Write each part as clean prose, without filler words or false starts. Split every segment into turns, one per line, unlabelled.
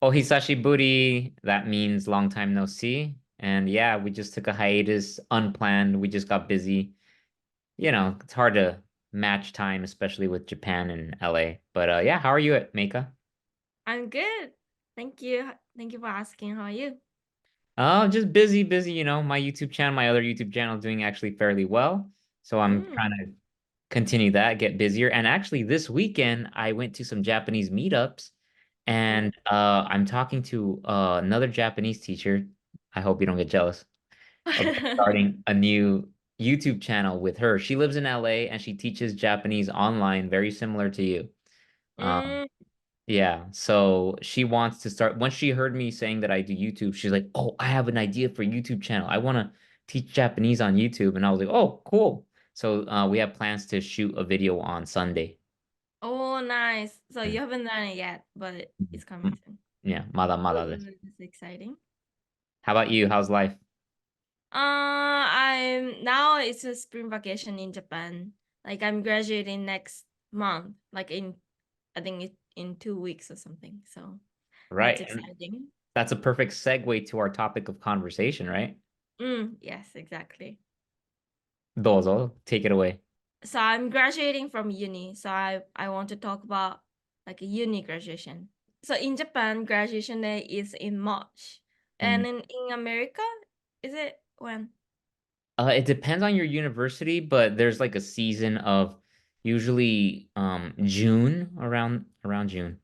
Oh, Hisashi Buri, that means long time no see. And yeah, we just took a hiatus, unplanned. We just got busy. It's hard to match time, especially with Japan and LA. But yeah, how are you at Meika?
I'm good. Thank you. Thank you for asking. How are you?
Oh, just busy, busy. My YouTube channel, my other YouTube channel is doing actually fairly well. So I'm
Mm.
trying to continue that, get busier. And actually, this weekend, I went to some Japanese meetups
Oh.
and I'm talking to another Japanese teacher. I hope you don't get jealous of starting a new YouTube channel with her. She lives in LA and she teaches Japanese online, very similar to you. Um,
Mm.
yeah, so she wants to start. Once she heard me saying that I do YouTube, she's like, "Oh, I have an idea for a YouTube channel. I want to teach Japanese on YouTube." And I was like, "Oh, cool." So we have plans to shoot a video on Sunday.
Oh, nice. So
Mm.
you haven't done it yet, but it's coming
Mm.
soon.
Yeah, mada mada
Oh,
this.
that's exciting.
How about you? How's life?
I'm now it's a spring vacation in Japan. Like I'm graduating next month, like in I think in 2 weeks or something. So that's
Right. And
exciting.
that's a perfect segue to our topic of conversation, right?
Yes, exactly.
Dozo, take it away.
So I'm graduating from uni. So I want to talk about like a uni graduation. So in Japan, graduation day is in March,
Mm.
and in America, is it when?
It depends on your university, but there's like a season of usually June around June.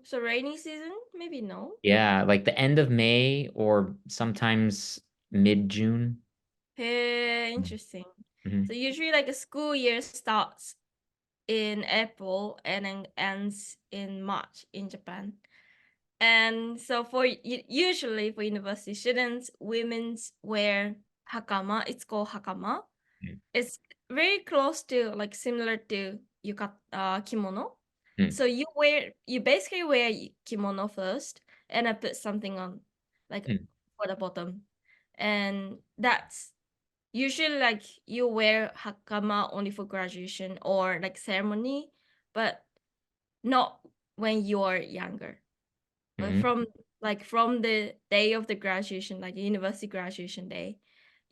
So rainy season? Maybe no.
Yeah, like the end of May or sometimes mid-June.
Hey, interesting.
Mm-hmm.
So usually like a school year starts in April and then ends in March in Japan. And so usually for university students, women's wear hakama. It's called hakama. It's very close to like similar to kimono.
Mm-hmm.
So you basically wear kimono first, and I put something on like for the bottom, and that's usually like you wear hakama only for graduation or like ceremony, but not when you're younger. But
Mm-hmm.
from the day of the graduation, like university graduation day,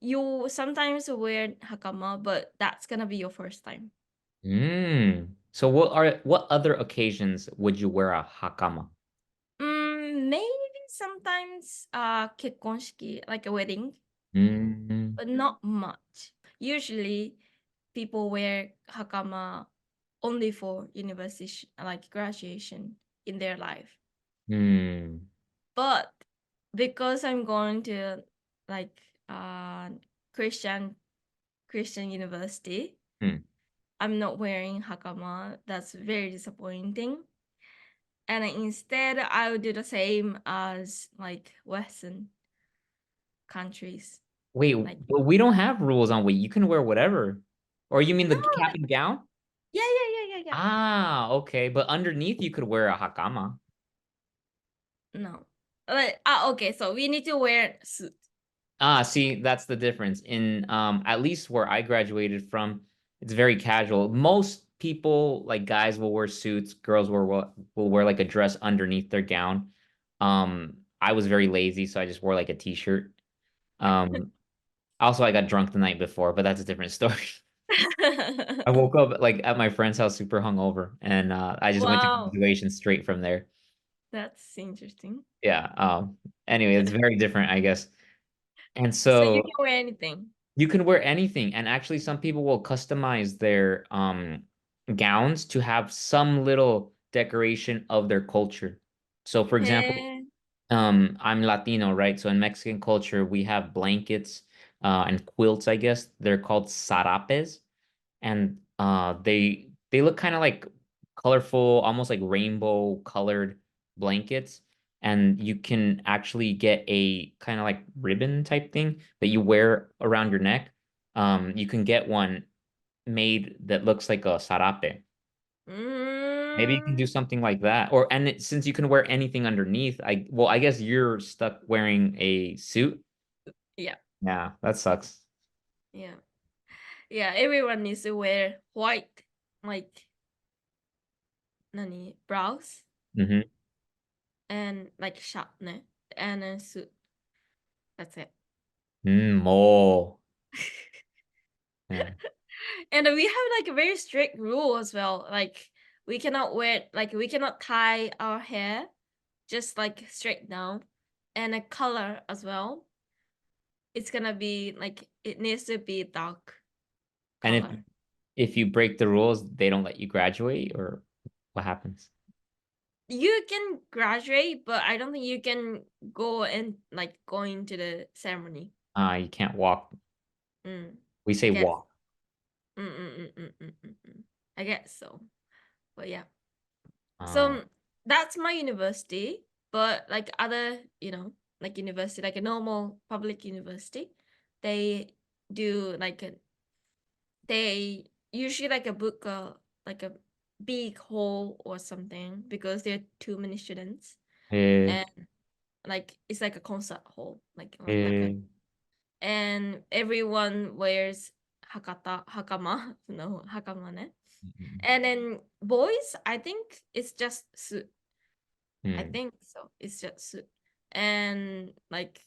you sometimes wear hakama, but that's gonna be your first time.
So what other occasions would you wear a hakama?
Maybe sometimes kekkonshiki, like a wedding,
Mm-hmm.
but not much. Usually, people wear hakama only for university, like graduation in their life. But because I'm going to like Christian Christian university, I'm not wearing hakama. That's very disappointing. And instead, I would do the same as like Western countries.
Wait,
Like
but we don't have rules on weight. You can wear whatever. Or you mean
no,
the cap and gown?
yeah.
Ah, okay. But underneath you could wear a hakama.
No, but okay. So we need to wear suit.
Ah, see, that's the difference. In at least where I graduated from, it's very casual. Most people, like guys, will wear suits. Girls will wear like a dress underneath their gown. I was very lazy, so I just wore like a t-shirt. Um, Also I got drunk the night before, but that's a different story. I woke up like at my friend's house super hungover, and I just went to
Wow,
graduation straight from there.
that's interesting.
Yeah. Anyway, it's very different, I guess. And
So you
so
can wear anything.
you can wear anything, and actually, some people will customize their gowns to have some little decoration of their culture. So, for example,
Hey.
I'm Latino, right? So in Mexican culture, we have blankets and quilts, I guess. They're called sarapes, and they look kind of like colorful, almost like rainbow colored blankets. And you can actually get a kind of like ribbon type thing that you wear around your neck. You can get one made that looks like a sarape. Maybe you can do
Mm,
something like that. Since you can wear anything underneath, I guess you're stuck wearing a suit.
yeah,
Yeah, that sucks.
yeah, yeah. Everyone needs to wear white, like nani brows.
Hmm.
and like sharpener and a suit. That's it.
More. Yeah.
And we have like a very strict rule as well. Like we cannot tie our hair just like straight down, and a color as well. It's gonna be like it needs to be dark
And
color.
if you break the rules, they don't let you graduate, or what happens?
You can graduate, but I don't think you can go and like go into the ceremony.
You can't walk.
Mm,
We
I
say
guess.
walk.
I guess so. But yeah.
Uh,
So that's my university, but like other, like university, like a normal public university, they do they usually like a book like a big hall or something because there are too many students,
eh,
and like it's like a concert hall, like a,
eh,
and everyone wears hakama, no hakama ne. And then boys, I think it's just suit. I
mm,
think so. It's just suit. And like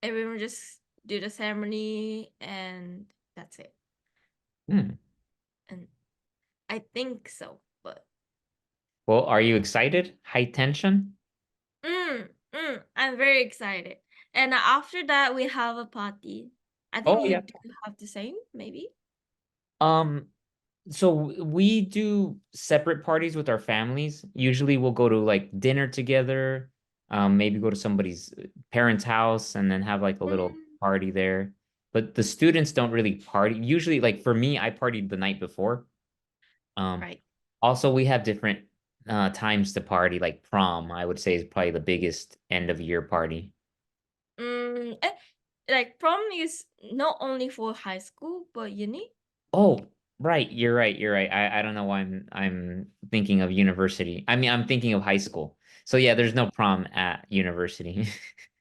everyone just do the ceremony and that's it.
mm.
And I think so. But
Well, are you excited? High tension?
I'm very excited. And after that we have a party. I think
Oh
you
yeah.
do have the same, maybe.
Um, so we do separate parties with our families. Usually we'll go to like dinner together, maybe go to somebody's parents' house and then have like a little
Mm,
party there. But the students don't really party. Usually, like for me, I partied the night before. Um,
right.
Also we have different times to party, like prom, I would say is probably the biggest end of year party.
Mm, eh, like prom is not only for high school but uni.
Oh, right, you're right, you're right. I don't know why I'm thinking of university. I mean, I'm thinking of high school. So yeah, there's no prom at university.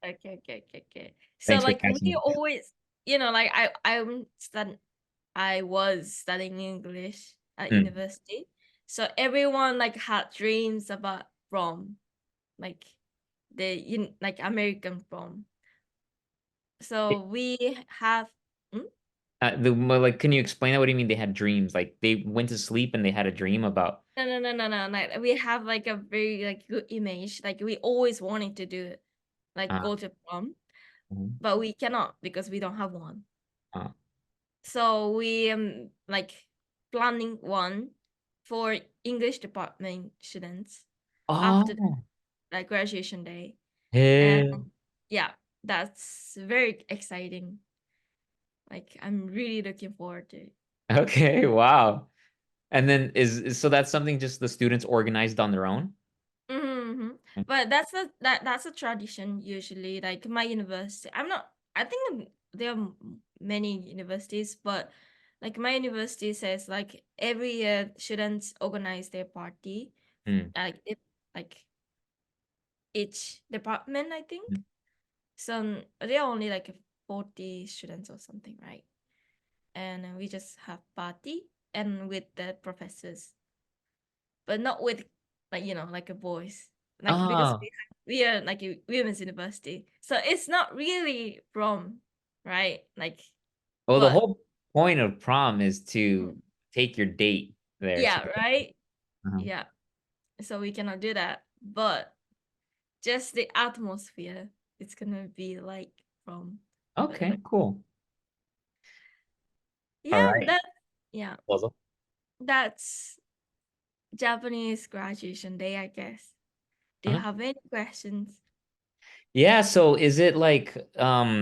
Okay. So
Thanks for
like
catching
we
it.
always, like I was studying English at
Mm.
university. So everyone like had dreams about prom, like like American prom. So we have hmm?
Well, like, can you explain that? What do you mean they had dreams? Like they went to sleep and they had a dream about
No. Like we have like a very like good image. Like we always wanted to do it, like
uh,
go to prom,
mhm,
but we cannot because we don't have one.
uh,
So we like planning one for English department students after
oh,
like graduation day. And
hey.
yeah, that's very exciting. Like I'm really looking forward to it.
Okay, wow. And then so that's something just the students organized on their own?
Mm-hmm. But that's a tradition usually. Like my university, I'm not. I think there are many universities, but like my university says, like every year students organize their party.
Mm.
Like each department, I think. So there are only like 40 students or something, right? And we just have party and with the professors, but not with like like a boys, like because
Ah,
we are like a women's university, so it's not really prom, right? Like,
well, the
but
whole point of prom is
mm,
to take your date there.
yeah, right,
Uh-huh.
yeah. So we cannot do that, but just the atmosphere, it's gonna be like prom. But
Okay, cool. All
yeah,
right.
yeah,
Well,
that's Japanese graduation day, I guess. Do you
uh-huh.
have any questions?
Yeah, so is it like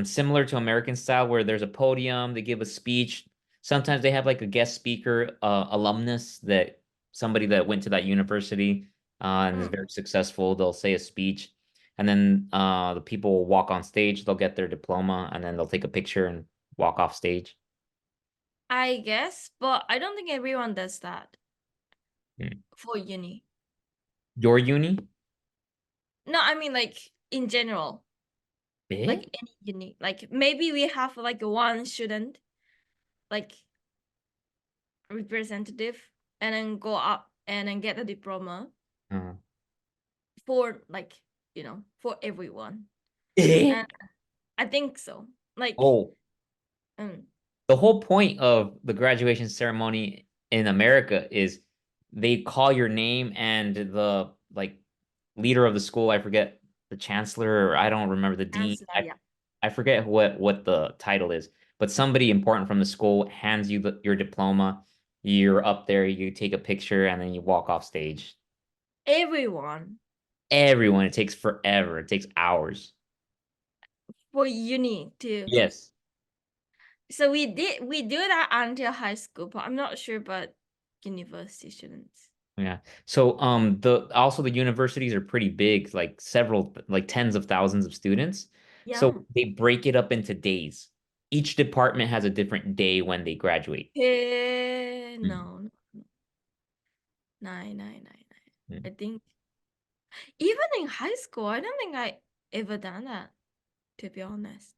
similar to American style where there's a podium, they give a speech. Sometimes they have like a guest speaker, alumnus that somebody that went to that university and is
Mm,
very successful. They'll say a speech, and then the people will walk on stage, they'll get their diploma, and then they'll take a picture and walk off stage.
I guess, but I don't think everyone does that
Hmm.
for uni.
Your uni?
No, I mean like in general,
Eh?
like any uni. Like maybe we have like one student, like representative, and then go up and then get a diploma.
Uh,
for like, for everyone.
Eh?
And I think so. Like,
Oh,
um,
the whole point of the graduation ceremony in America is they call your name and the like leader of the school, I forget the chancellor, or I don't remember the dean.
answer,
I,
yeah.
I forget what the title is, but somebody important from the school hands you your diploma. You're up there, you take a picture, and then you walk off stage.
Everyone
Everyone, it takes forever. It takes hours.
for uni too.
Yes.
So we do that until high school, but I'm not sure about university students.
Yeah. So the universities are pretty big, like several like tens of thousands of students.
Yeah.
So they break it up into days. Each department has a different day when they graduate. Mm,
No, no, nine, nine, nine, nine.
mm.
I think even in high school, I don't think I ever done that, to be honest.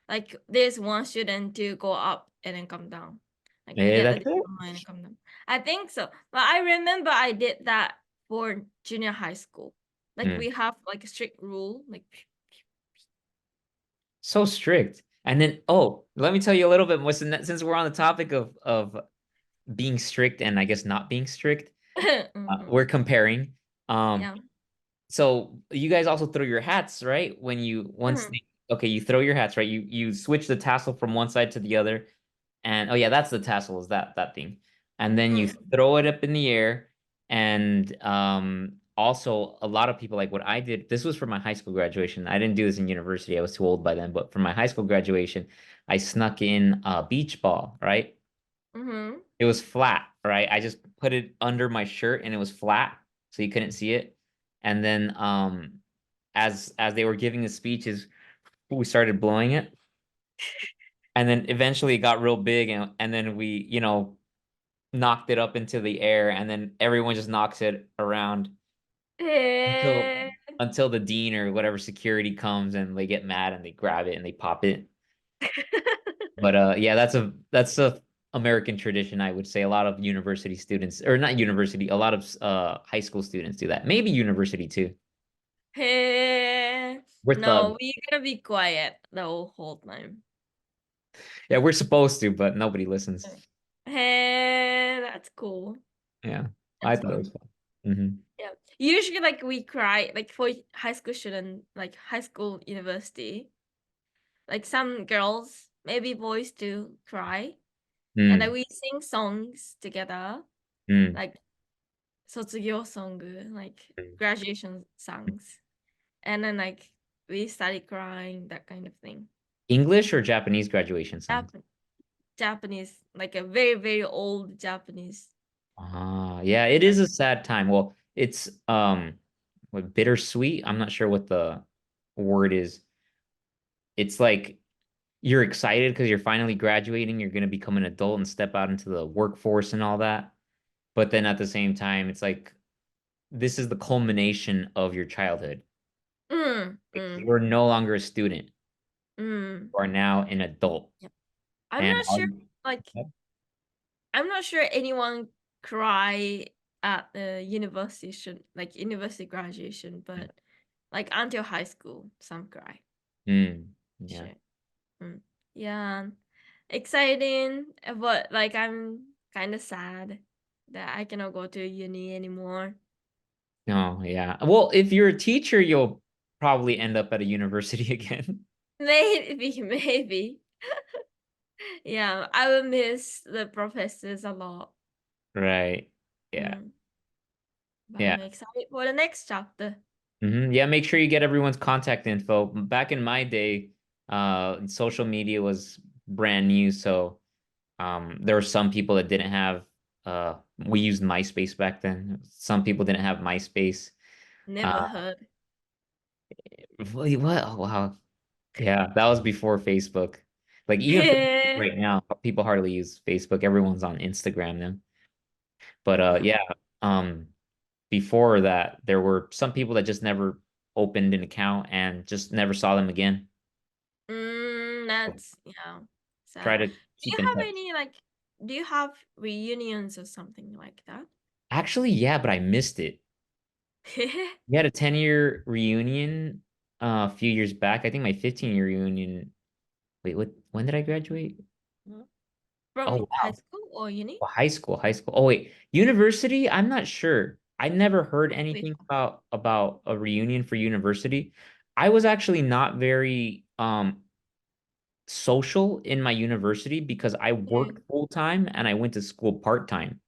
Like there's one student to go up and then come down. Like get the
That's it.
diploma and then come down. I think so. But I remember I did that for junior high school. Like
Mm.
we have like a strict rule. Like
So strict. And then, oh, let me tell you a little bit more. Since we're on the topic of being strict and I guess not being strict,
Mhm.
we're comparing. Um,
Yeah.
So you guys also throw your hats, right? When you once
Mhm.
okay, you throw your hats, right? You switch the tassel from one side to the other, and oh yeah, that's the tassel, is that thing, and then you
Mm.
throw it up in the air, and also a lot of people like what I did. This was for my high school graduation. I didn't do this in university. I was too old by then. But for my high school graduation, I snuck in a beach ball, right?
Mhm.
It was flat, right? I just put it under my shirt and it was flat, so you couldn't see it. And then as they were giving the speeches, we started blowing it. And then eventually it got real big and then we, knocked it up into the air and then everyone just knocks it around until
Eh.
until the dean or whatever security comes and they get mad and they grab it and they pop it. But yeah, that's a American tradition, I would say. A lot of university students, or not university, a lot of high school students do that. Maybe university too. We're
No,
thugs.
we gotta be quiet the whole time.
Yeah, we're supposed to, but nobody listens.
That's cool.
Yeah, I
That's
thought it was
fun.
fun. Hmm.
Yeah. Usually like we cry like for high school student, like high school university. Like some girls, maybe boys too, cry. And then
Mm,
we sing songs together,
mm,
like 卒業 song, like
mm.
graduation songs. And then like we started crying, that kind of thing.
English or Japanese graduation songs?
Jap- Japanese, like a very, very old Japanese.
Ah, yeah, it is a sad time. Well, it's what bittersweet. I'm not sure what the word is. It's like you're excited because you're finally graduating, you're going to become an adult and step out into the workforce and all that. But then at the same time, it's like this is the culmination of your childhood.
Mm,
Like,
mm,
you're no longer a student,
mm.
you are now an adult.
Yeah. I'm
And
not sure, like, I'm not sure anyone cry at the university should like university graduation, but like until high school, some cry.
mm, yeah.
Sure. Mm. Yeah. Exciting, but like I'm kind of sad that I cannot go to uni anymore.
Oh, yeah. Well, if you're a teacher, you'll probably end up at a university again.
Maybe, maybe. Yeah, I will miss the professors a lot.
Right. Yeah.
Mm. But
Yeah.
I'm excited for the next chapter.
Yeah, make sure you get everyone's contact info. Back in my day, social media was brand new, so there were some people that didn't have we used MySpace back then. Some people didn't have MySpace.
Never
Uh
heard.
wait, what? Oh, wow. Yeah, that was before Facebook. Like even Facebook right now, people hardly use Facebook. Everyone's on Instagram now. But
Yeah.
yeah, um before that, there were some people that just never opened an account and just never saw them again. So
That's yeah,
try
sad.
to
Do you
keep in
have
touch.
any like do you have reunions or something like that?
Actually, yeah, but I missed it. We had a 10-year reunion a few years back. I think my 15-year reunion. Wait, when did I graduate?
From
Oh,
high
wow.
school or uni?
Well, high school, high school. Oh, wait. University? I'm not sure. I never heard
Wait.
anything about a reunion for university. I was actually not very social in my university because I
Yeah.
worked full time and I went to school part time.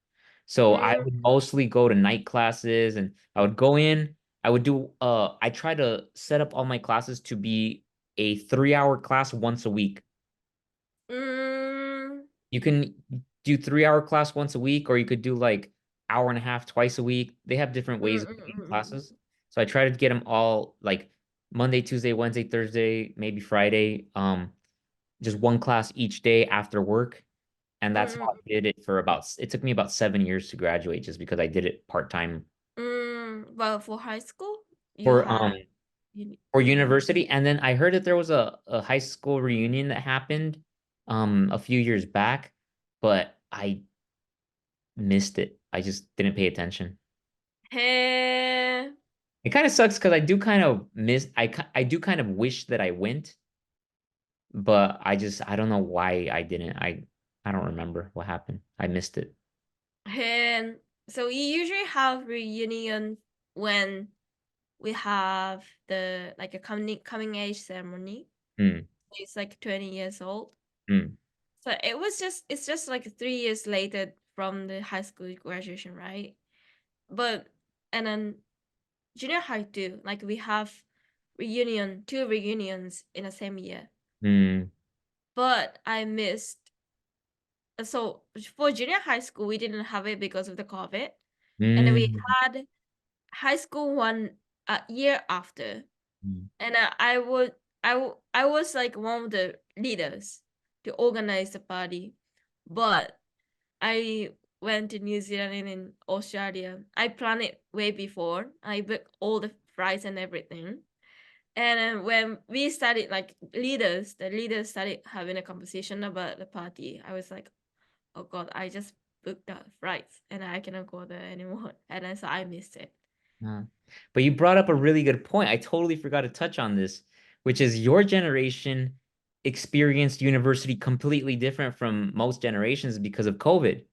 So I
Mm,
would mostly go to night classes and I would go in, I try to set up all my classes to be a 3 hour class once a week.
mm,
You can do 3 hour class once a week, or you could do like hour and a half twice a week. They have different
mm,
ways of
mm,
doing
mm, mm,
classes. So I try to get them all like Monday, Tuesday, Wednesday, Thursday, maybe Friday. Just one class each day after work. And
mm,
that's
mm,
how I did it for it took me about 7 years to graduate just because I did it part time
Well, for high school, you
for
had uni.
for
Yeah.
university. And then I heard that there was a high school reunion that happened a few years back, but I missed it. I just didn't pay attention.
Hey,
It kind of sucks because I do kind of miss I do kind of wish that I went, but I don't know why I didn't. I don't remember what happened. I missed it.
and so you usually have reunion when we have the like a coming age ceremony.
Hmm.
It's like 20 years old.
Hmm.
So it's just like 3 years later from the high school graduation, right? But and then junior high too. Like we have two reunions in the same year.
Hmm.
But I missed. So for junior high school, we didn't have it because of the COVID, and then we
Hmm.
had high school one a year after,
Hmm.
and I was like one of the leaders to organize the party, but I went to New Zealand and in Australia. I planned it way before. I booked all the flights and everything. And then when we started, like the leaders started having a conversation about the party. I was like, oh God, I just booked the flights and I cannot go there anymore. And then so I missed it.
Uh, but you brought up a really good point. I totally forgot to touch on this, which is your generation experienced university completely different from most generations because of COVID.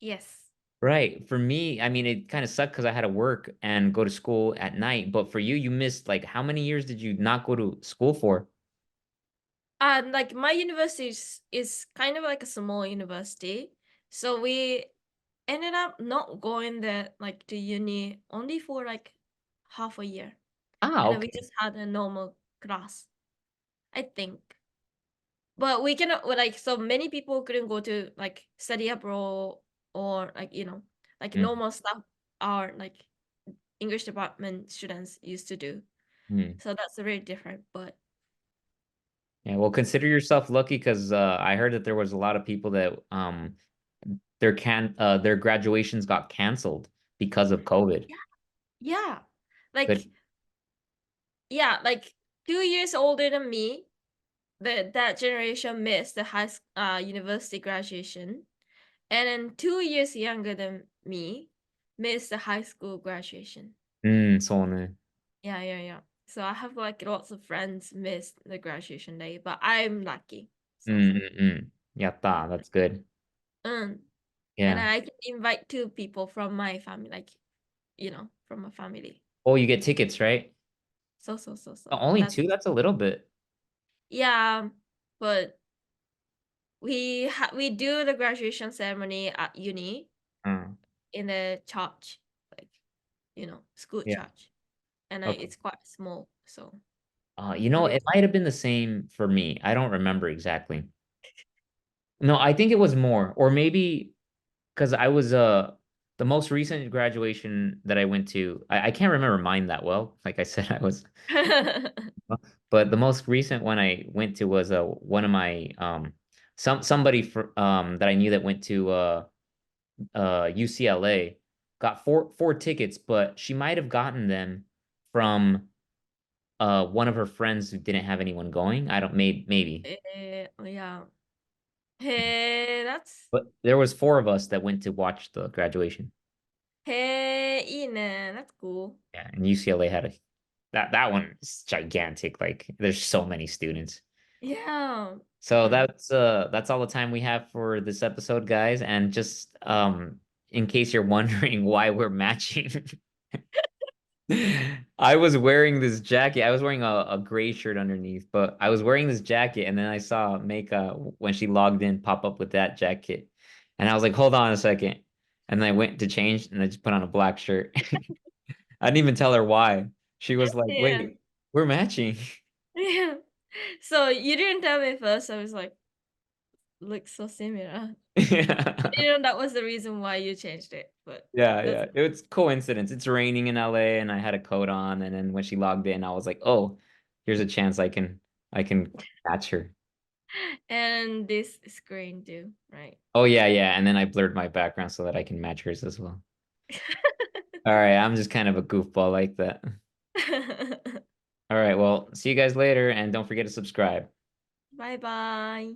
Yes.
Right. For me, I mean, it kind of sucked because I had to work and go to school at night. But for you, you missed like how many years did you not go to school for?
And like my university is kind of like a small university. So we ended up not going there like to uni only for like half a year.
Ah,
And then we
okay.
just had a normal class, I think. But we cannot like so many people couldn't go to like study abroad or like like
Mm,
normal stuff our like English department students used to do.
mm.
So that's very different. But
Yeah, well, consider yourself lucky because I heard that there was a lot of people that their graduations got canceled because of COVID.
yeah, yeah.
But
Like yeah, like 2 years older than me, that generation missed the university graduation. And then 2 years younger than me missed the high school graduation.
そうね。
Yeah, yeah, yeah. So I have like lots of friends missed the graduation day, but I'm lucky so far.
やったー。That's good.
Mm. And
Yeah.
I can invite two people from my family, like from my family.
Oh, you get tickets, right?
So
Only
that's
two? That's a little bit.
yeah. But we do the graduation ceremony at uni
Uh,
in the church, like school
yeah.
church, and
Okay.
it's quite small. So
You know,
it
it
was
might have been the same for me. I don't remember exactly. No, I think it was more, or maybe because I was the most recent graduation that I went to. I can't remember mine that well. Like I said, I was, but the most recent one I went to was one of my somebody that I knew that went to UCLA got four tickets, but she might have gotten them from one of her friends who didn't have anyone going. I don't maybe.
yeah. Hey, that's
But there was four of us that went to watch the graduation.
Hey, Ina, that's cool.
Yeah, and UCLA had a that one is gigantic. Like there's so many students.
Yeah.
So
Hmm.
that's all the time we have for this episode, guys. And just in case you're wondering why we're matching, I was wearing this jacket. I was wearing a gray shirt underneath, but I was wearing this jacket, and then I saw Meka when she logged in pop up with that jacket. And I was like, hold on a second. And then I went to change and I just put on a black shirt. I didn't even tell her why. She was like,
Yeah.
wait, we're matching.
Yeah. So you didn't tell me first. I was like, looks so similar. I
Yeah.
didn't know that was the reason why you changed it, but
Yeah,
that's
yeah. It was coincidence. It's raining in LA and I had a coat on, and then when she logged in, I was like, "Oh, here's a chance I can catch her."
and this screen too, right?
Oh yeah, yeah. And then I blurred my background so that I can match hers as well. All right, I'm just kind of a goofball like that. All right, well, see you guys later and don't forget to subscribe.
Bye bye.